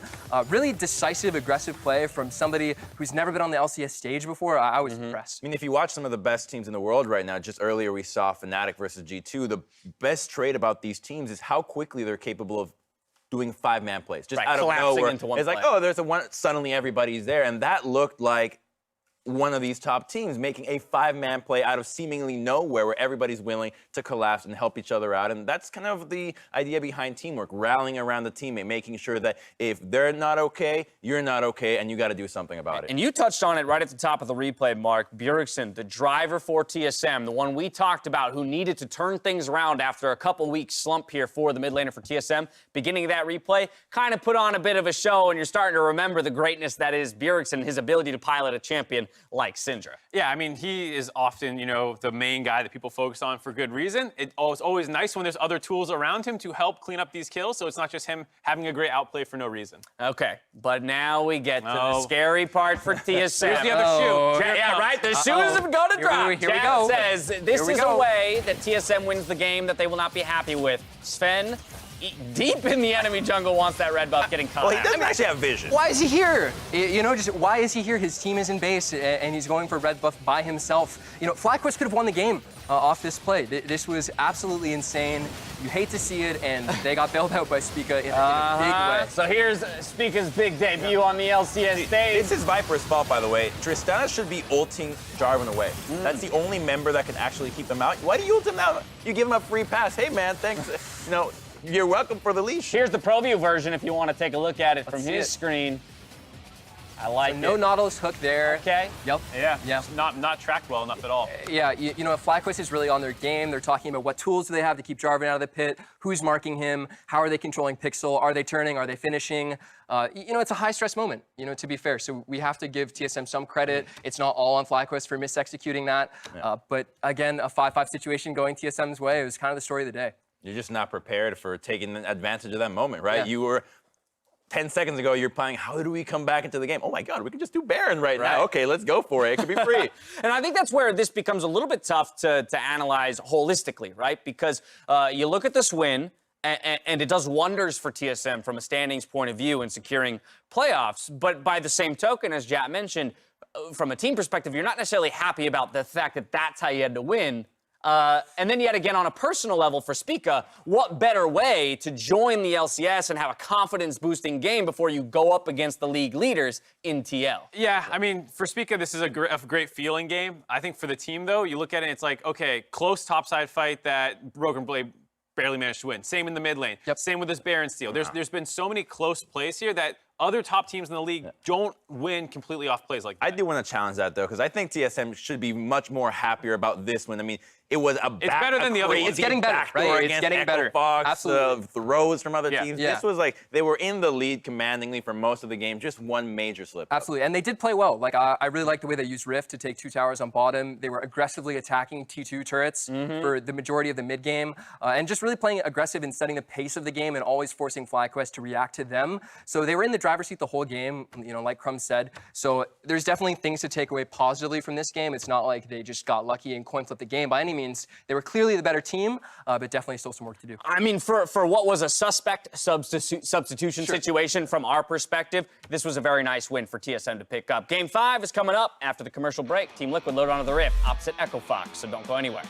Really decisive, aggressive play from somebody who's never been on the LCS stage before. I was impressed. I mean, if you watch some of the best teams in the world right now, just earlier we saw Fnatic versus G2, the best trait about these teams is how quickly they're capable of doing 5-man plays. Just out of nowhere. Into one it's play. like, oh, there's a one, suddenly everybody's there. And that looked like one of these top teams making a 5-man play out of seemingly nowhere where everybody's willing to collapse and help each other out. And that's kind of the idea behind teamwork, rallying around the teammate, making sure that if they're not okay, you're not okay, and you got to do something about it. And you touched on it right at the top of the replay, Mark. Bjergsen, the driver for TSM, the one we talked about who needed to turn things around after a couple weeks slump here for the mid laner for TSM. Beginning of that replay, kind of put on a bit of a show, and you're starting to remember the greatness that is Bjergsen, his ability to pilot a champion like Syndra. Yeah, I mean, he is often, you know, the main guy that people focus on for good reason. It's always nice when there's other tools around him to help clean up these kills, so it's not just him having a great outplay for no reason. Okay, but now we get to the scary part for TSM. Here's the other shoe. Yeah, right. The shoes have got to drop. Here we Chat go. says this is a way that TSM wins the game that they will not be happy with. Sven, deep in the enemy jungle, wants that red buff getting caught. Well, he doesn't actually have vision. Why is he here? You know, just why is he here? His team is in base, and he's going for red buff by himself. You know, FlyQuest could have won the game off this play. This was absolutely insane. You hate to see it, and they got bailed out by Spica in a big way. So here's Spica's big debut on the LCS stage. It's his Viper's fault, by the way. Tristana should be ulting Jarvan away. That's the only member that can actually keep them out. Why do you ult him out? You give him a free pass. Hey, man, thanks. You know, you're welcome for the leash. Here's the ProView version if you want to take a look at it from see his it. screen. I like No it. Nautilus hook there. Okay. Yep. Yeah, Yeah. just not tracked well enough at all. Yeah, you know, FlyQuest is really on their game. They're talking about what tools do they have to keep Jarvan out of the pit, who's marking him, how are they controlling Pixel, are they turning, are they finishing? You know, it's a high-stress moment, you know, to be fair. So we have to give TSM some credit. It's not all on FlyQuest for misexecuting that. But again, a 5-5 situation going TSM's way. It was kind of the story of the day. You're just not prepared for taking advantage of that moment, right? Yeah. You were 10 seconds ago, you're playing, how do we come back into the game? Oh my God, we can just do Baron right now. Okay, let's go for it. It could be free. And I think that's where this becomes a little bit tough to analyze holistically, right? Because you look at this win, and it does wonders for TSM from a standings point of view in securing playoffs. But by the same token, as Jat mentioned, from a team perspective, you're not necessarily happy about the fact that that's how you had to win. And then yet again, on a personal level for Spica, what better way to join the LCS and have a confidence-boosting game before you go up against the league leaders in TL? Yeah, I mean, for Spica, this is a great feeling game. I think for the team, though, you look at it, it's like, okay, close topside fight that Broken Blade barely managed to win. Same in the mid lane. Yep. Same with this Baron steal. There's been so many close plays here that other top teams in the league don't win completely off plays like that. I do want to challenge that, though, because I think TSM should be much more happier about this win. I mean, it was better than the other ones. It's getting better, right? It's getting better. Fox, Absolutely. throws from other teams. Yeah. This was like, they were in the lead commandingly for most of the game, just one major slip. Absolutely, and they did play well. Like, I really like the way they used Rift to take 2 towers on bottom. They were aggressively attacking T2 turrets for the majority of the mid game, and just really playing aggressive and setting the pace of the game and always forcing FlyQuest to react to them. So they were in the driver's seat the whole game, you know, like Crum said. So there's definitely things to take away positively from this game. It's not like they just got lucky and coin flipped the game by any means. They were clearly the better team, but definitely still some work to do. I mean, for what was a suspect substitution situation from our perspective, this was a very nice win for TSM to pick up. Game 5 is coming up after the commercial break. Team Liquid load onto the Rift opposite Echo Fox, so don't go anywhere.